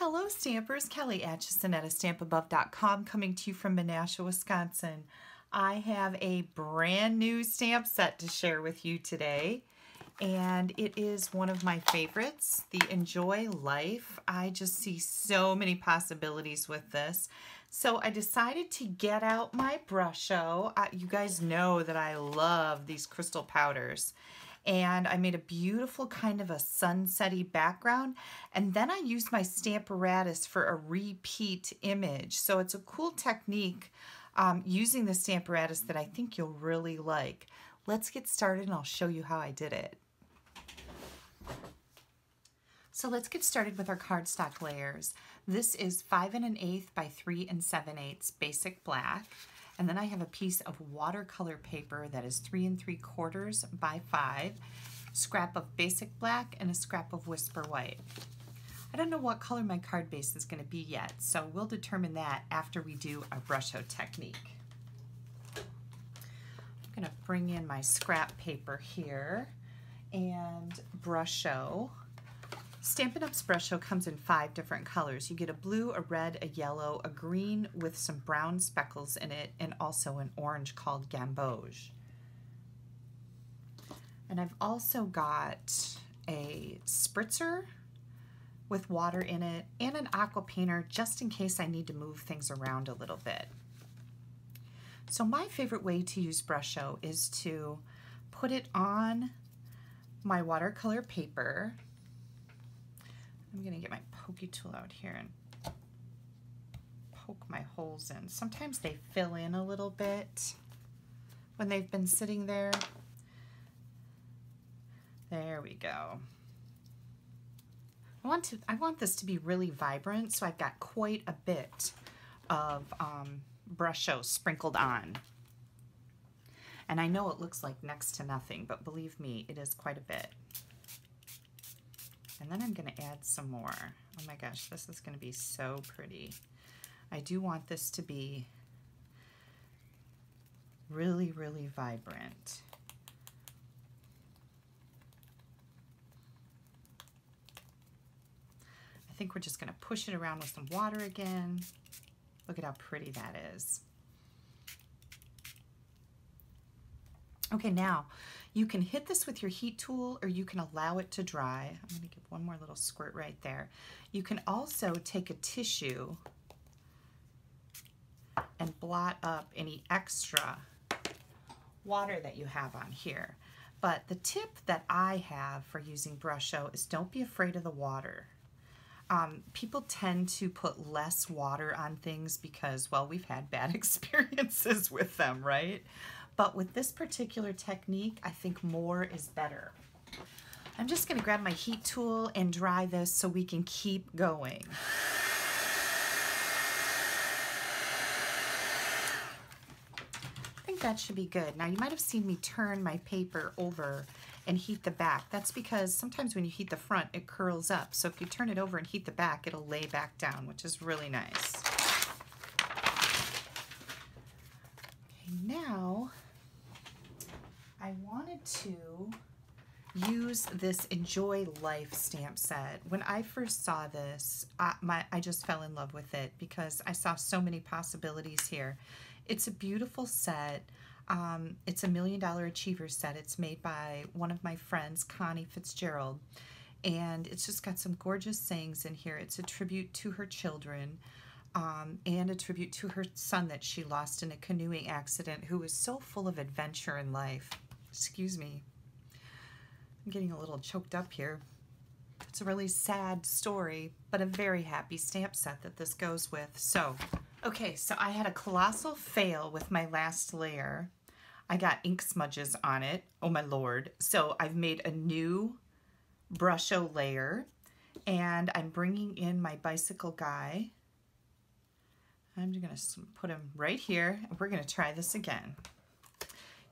Hello Stampers, Kelly Acheson at stampabove.com coming to you from Menasha, Wisconsin. I have a brand new stamp set to share with you today, and it is one of my favorites, the Enjoy Life. I just see so many possibilities with this. So I decided to get out my Brusho. You guys know that I love these crystal powders. And I made a beautiful kind of a sunsetty background, and then I used my Stamparatus for a repeat image. So it's a cool technique using the Stamparatus that I think you'll really like. Let's get started and I'll show you how I did it. So let's get started with our cardstock layers. This is 5 1/8 by 3 7/8 basic black. And then I have a piece of watercolor paper that is 3 3/4 by 5, scrap of basic black, and a scrap of whisper white. I don't know what color my card base is going to be yet, so we'll determine that after we do our Brusho technique. I'm going to bring in my scrap paper here and Brusho. Stampin' Up's Brusho comes in 5 different colors. You get a blue, a red, a yellow, a green with some brown speckles in it, and also an orange called Gamboge. And I've also got a spritzer with water in it and an aqua painter just in case I need to move things around a little bit. So my favorite way to use Brusho is to put it on my watercolor paper. I'm going to get my pokey tool out here and poke my holes in. Sometimes they fill in a little bit when they've been sitting there. There we go. I want this to be really vibrant, so I've got quite a bit of Brusho sprinkled on. And I know it looks like next to nothing, but believe me, it is quite a bit. And then I'm going to add some more. Oh my gosh, this is going to be so pretty. I do want this to be really, really vibrant. I think we're just going to push it around with some water again. Look at how pretty that is. Okay, now you can hit this with your heat tool or you can allow it to dry. I'm going to give one more little squirt right there. You can also take a tissue and blot up any extra water that you have on here. But the tip that I have for using Brusho is don't be afraid of the water. People tend to put less water on things because, well, we've had bad experiences with them, right? But with this particular technique, I think more is better. I'm just going to grab my heat tool and dry this so we can keep going. I think that should be good. Now you might have seen me turn my paper over and heat the back. That's because sometimes when you heat the front, it curls up. So if you turn it over and heat the back, it'll lay back down, which is really nice. Okay, now I wanted to use this Enjoy Life stamp set. When I first saw this, I just fell in love with it because I saw so many possibilities here. It's a beautiful set. It's a $1 Million Achiever set. It's made by one of my friends, Connie Fitzgerald, and it's just got some gorgeous sayings in here. It's a tribute to her children and a tribute to her son that she lost in a canoeing accident, who was so full of adventure in life. Excuse me. I'm getting a little choked up here. It's a really sad story, but a very happy stamp set that this goes with. So, okay, so I had a colossal fail with my last layer. I got ink smudges on it. Oh my Lord. So I've made a new Brusho layer, and I'm bringing in my bicycle guy. I'm just going to put him right here, and we're going to try this again.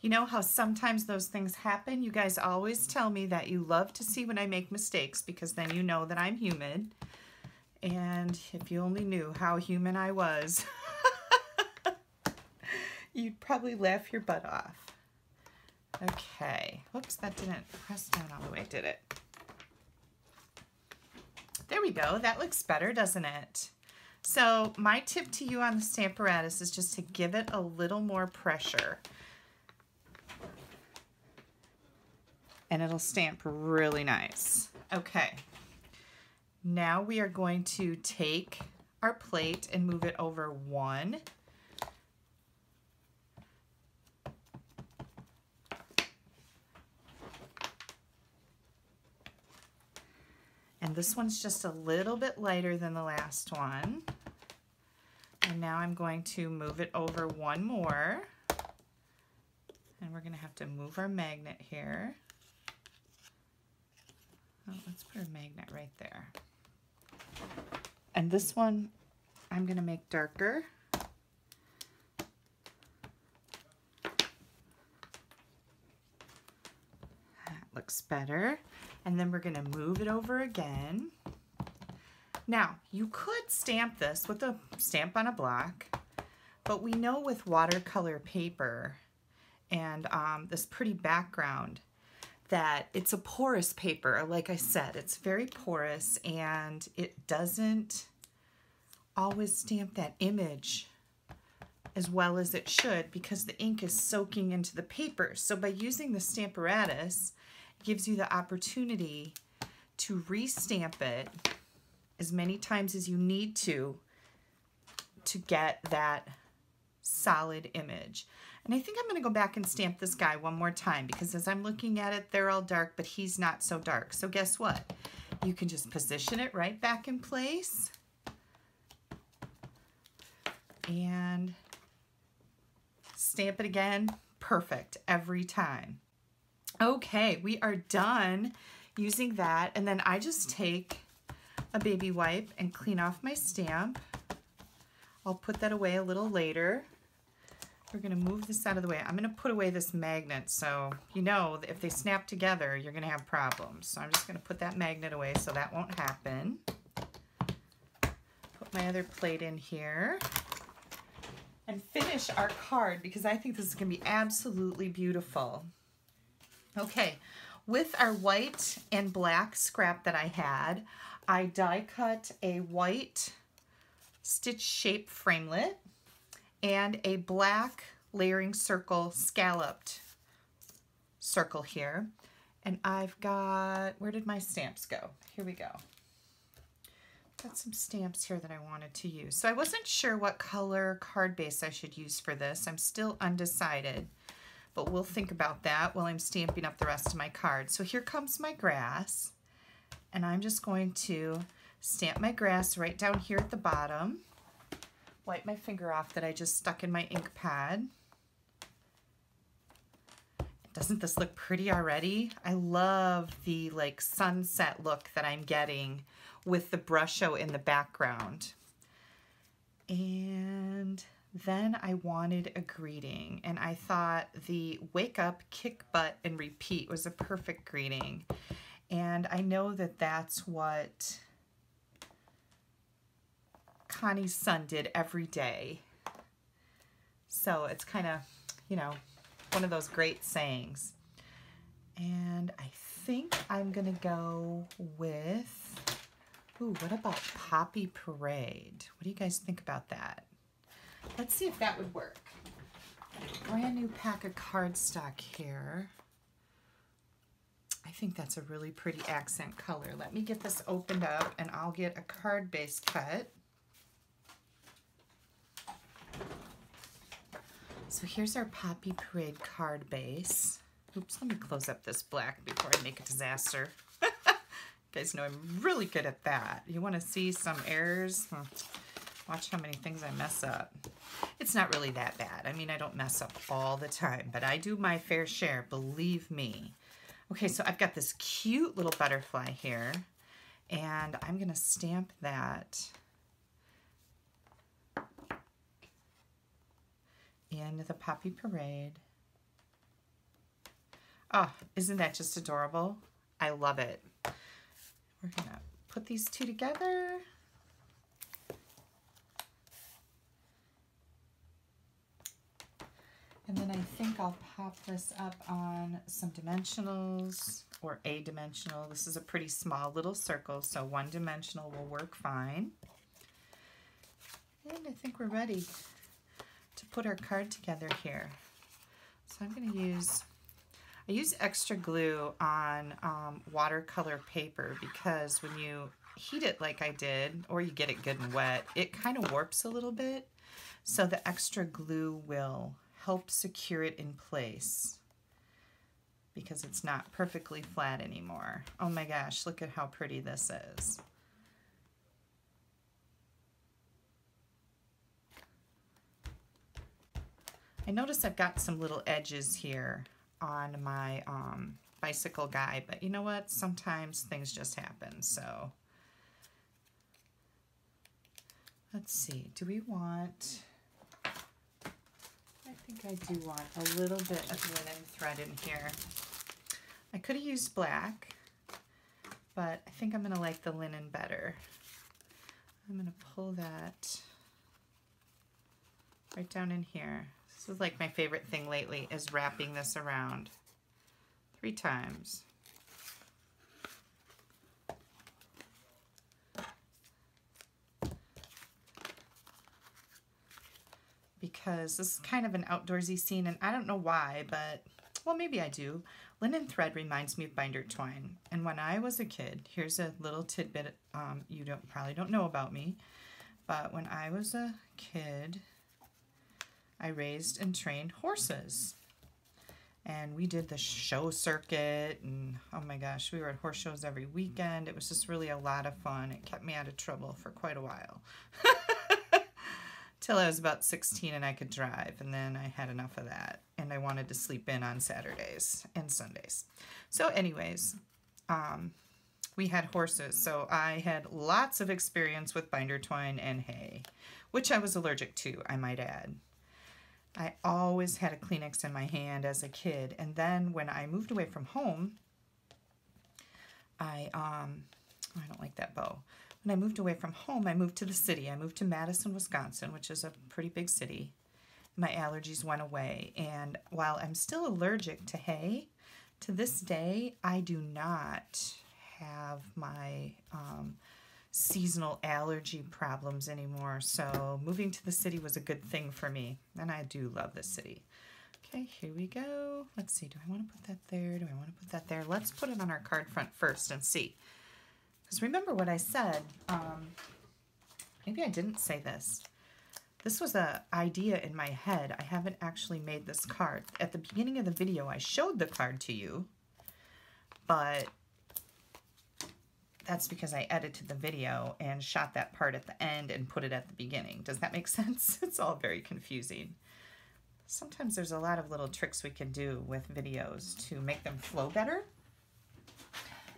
You know how sometimes those things happen? You guys always tell me that you love to see when I make mistakes because then you know that I'm human. And if you only knew how human I was, you'd probably laugh your butt off. Okay. Whoops, that didn't press down all the way, did it? There we go. That looks better, doesn't it? So my tip to you on the Stamparatus is just to give it a little more pressure. And it'll stamp really nice. Okay. Now we are going to take our plate and move it over one. And this one's just a little bit lighter than the last one. And now I'm going to move it over one more. And we're going to have to move our magnet here. Oh, let's put a magnet right there. And this one I'm going to make darker. That looks better. And then we're going to move it over again. Now, you could stamp this with a stamp on a block, but we know with watercolor paper and this pretty background that it's a porous paper. Like I said, it's very porous and it doesn't always stamp that image as well as it should because the ink is soaking into the paper. So by using the Stamparatus, it gives you the opportunity to restamp it as many times as you need to get that solid image. And I think I'm going to go back and stamp this guy one more time because as I'm looking at it, they're all dark, but he's not so dark. So guess what? You can just position it right back in place and stamp it again. Perfect every time. Okay, we are done using that. And then I just take a baby wipe and clean off my stamp. I'll put that away a little later. We're going to move this out of the way. I'm going to put away this magnet so you know if they snap together you're going to have problems. So I'm just going to put that magnet away so that won't happen. Put my other plate in here and finish our card because I think this is going to be absolutely beautiful. Okay, with our white and black scrap that I had, I die cut a white stitch shape framelit and a black layering circle scalloped circle here. And I've got, where did my stamps go? Here we go. Got some stamps here that I wanted to use. So I wasn't sure what color card base I should use for this. I'm still undecided, but we'll think about that while I'm stamping up the rest of my cards. So here comes my grass, and I'm just going to stamp my grass right down here at the bottom. Wipe my finger off that I just stuck in my ink pad. Doesn't this look pretty already? I love the like sunset look that I'm getting with the brusho in the background. And then I wanted a greeting, and I thought the wake up, kick butt, and repeat was a perfect greeting. And I know that that's what Connie's son did every day. So it's kind of, you know, one of those great sayings. And I think I'm going to go with, ooh, what about Poppy Parade? What do you guys think about that? Let's see if that would work. Brand new pack of cardstock here. I think that's a really pretty accent color. Let me get this opened up and I'll get a card base cut. So here's our Poppy Parade card base. Oops, let me close up this black before I make a disaster. You guys know I'm really good at that. You want to see some errors? Watch how many things I mess up. It's not really that bad. I mean, I don't mess up all the time, but I do my fair share, believe me. Okay, so I've got this cute little butterfly here, and I'm going to stamp that in the Poppy Parade. Oh, isn't that just adorable? I love it. We're going to put these two together. And then I think I'll pop this up on some dimensionals or a dimensional. This is a pretty small little circle, so one dimensional will work fine. And I think we're ready to put our card together here. So I'm going to use, I use extra glue on watercolor paper because when you heat it like I did, or you get it good and wet, it kind of warps a little bit. So the extra glue will help secure it in place because it's not perfectly flat anymore. Oh my gosh, look at how pretty this is. I notice I've got some little edges here on my bicycle guy, but you know what? Sometimes things just happen, so let's see. Do we want... I think I do want a little bit of linen thread in here. I could have used black, but I think I'm going to like the linen better. I'm going to pull that right down in here. This is like my favorite thing lately, is wrapping this around 3 times. Because this is kind of an outdoorsy scene, and I don't know why, but, well, maybe I do. Linen thread reminds me of binder twine. And when I was a kid, here's a little tidbit you probably don't know about me, but when I was a kid, I raised and trained horses. And we did the show circuit, and oh my gosh, we were at horse shows every weekend. It was just really a lot of fun. It kept me out of trouble for quite a while. Till I was about 16 and I could drive, and then I had enough of that, and I wanted to sleep in on Saturdays and Sundays. So anyways, we had horses, so I had lots of experience with binder twine and hay, which I was allergic to, I might add. I always had a Kleenex in my hand as a kid, and then when I moved away from home, I don't like that bow. When I moved away from home, I moved to the city. I moved to Madison, Wisconsin, which is a pretty big city. My allergies went away, and while I'm still allergic to hay, to this day, I do not have my seasonal allergy problems anymore. So moving to the city was a good thing for me, and I do love this city. Okay, here we go. Let's see, do I want to put that there? Do I want to put that there? Let's put it on our card front first and see. Because remember what I said, maybe I didn't say this. This was an idea in my head. I haven't actually made this card. At the beginning of the video, I showed the card to you, but that's because I edited the video and shot that part at the end and put it at the beginning. Does that make sense? It's all very confusing. Sometimes there's a lot of little tricks we can do with videos to make them flow better.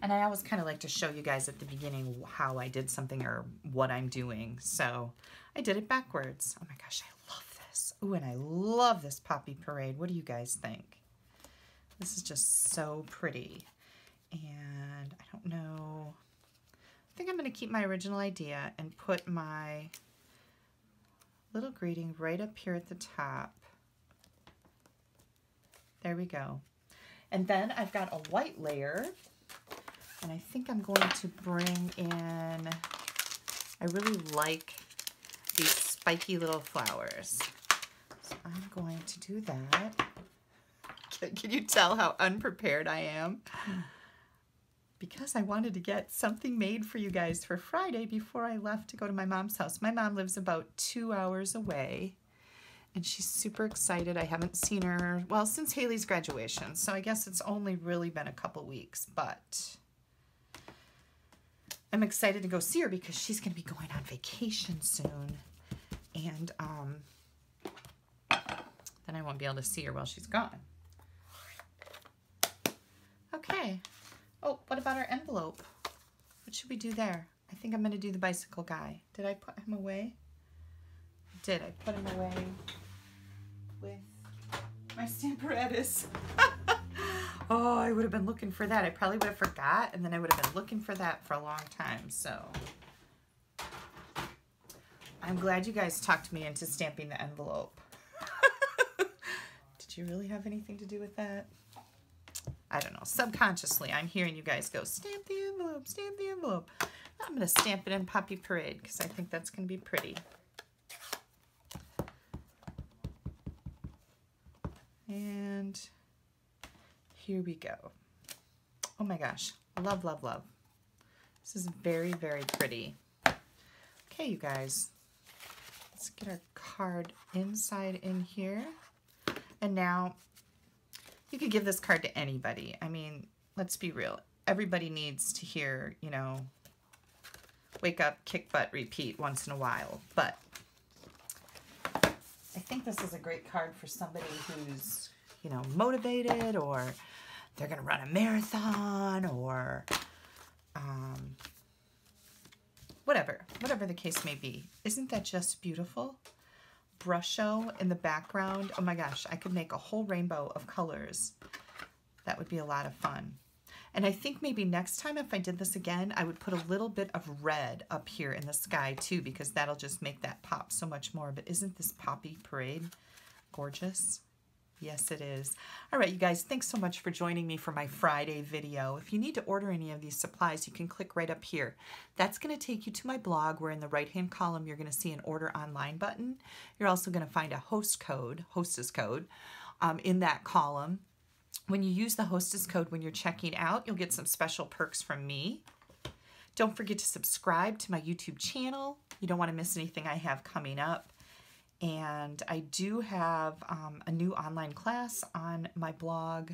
And I always kind of like to show you guys at the beginning how I did something or what I'm doing. So I did it backwards. Oh my gosh, I love this. Ooh, and I love this Poppy Parade. What do you guys think? This is just so pretty. And I don't know. I think I'm going to keep my original idea and put my little greeting right up here at the top. There we go. And then I've got a white layer. And I think I'm going to bring in, I really like these spiky little flowers. So I'm going to do that. Can you tell how unprepared I am? Because I wanted to get something made for you guys for Friday before I left to go to my mom's house. My mom lives about 2 hours away, and she's super excited. I haven't seen her, well, since Haley's graduation, so I guess it's only really been a couple weeks, but I'm excited to go see her because she's going to be going on vacation soon, and then I won't be able to see her while she's gone. Okay. Oh, what about our envelope? What should we do there? I think I'm going to do the bicycle guy. Did I put him away? I did. I put him away with my Stamparatus. Oh, I would have been looking for that. I probably would have forgot, and then I would have been looking for that for a long time. So I'm glad you guys talked me into stamping the envelope. Did Did you really have anything to do with that? I don't know. Subconsciously, I'm hearing you guys go, stamp the envelope, stamp the envelope. I'm going to stamp it in Poppy Parade because I think that's going to be pretty. And here we go. Oh my gosh. Love, love, love. This is very, very pretty. Okay, you guys. Let's get our card inside in here. And now, you could give this card to anybody. I mean, let's be real. Everybody needs to hear, you know, wake up, kick butt, repeat once in a while. But I think this is a great card for somebody who's, you know, motivated, or they're going to run a marathon, or whatever the case may be. Isn't that just beautiful? Brusho in the background. Oh my gosh, I could make a whole rainbow of colors. That would be a lot of fun. And I think maybe next time if I did this again, I would put a little bit of red up here in the sky too, because that'll just make that pop so much more. But isn't this Poppy Parade gorgeous? Yes, it is. All right, you guys, thanks so much for joining me for my Friday video. If you need to order any of these supplies, you can click right up here. That's going to take you to my blog, where in the right-hand column, you're going to see an Order Online button. You're also going to find a hostess code in that column. When you use the hostess code when you're checking out, you'll get some special perks from me. Don't forget to subscribe to my YouTube channel. You don't want to miss anything I have coming up. And I do have a new online class on my blog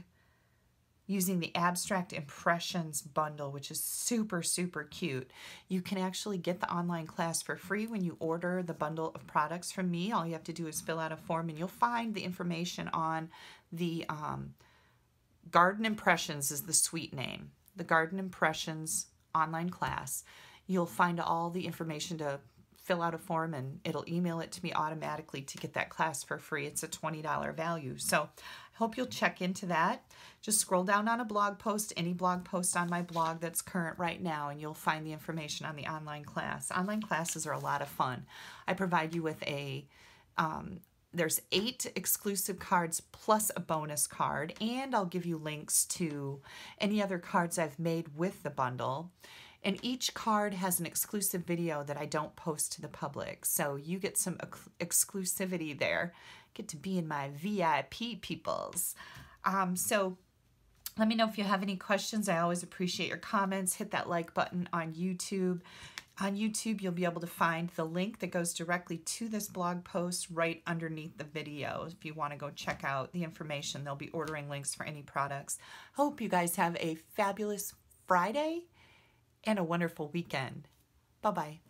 using the Abstract Impressions bundle, which is super, super cute. You can actually get the online class for free when you order the bundle of products from me. All you have to do is fill out a form, and you'll find the information on the Garden Impressions is the suite name. The Garden Impressions online class. You'll find all the information to fill out a form, and it'll email it to me automatically to get that class for free. It's a $20 value. So I hope you'll check into that. Just scroll down on a blog post, any blog post on my blog that's current right now, and you'll find the information on the online class. Online classes are a lot of fun. I provide you with there's 8 exclusive cards plus a bonus card, and I'll give you links to any other cards I've made with the bundle. And each card has an exclusive video that I don't post to the public. So you get some exclusivity there. Get to be in my VIP peoples. So let me know if you have any questions. I always appreciate your comments. Hit that like button on YouTube. On YouTube, you'll be able to find the link that goes directly to this blog post right underneath the video. If you want to go check out the information, there'll be ordering links for any products. Hope you guys have a fabulous Friday and a wonderful weekend. Bye-bye.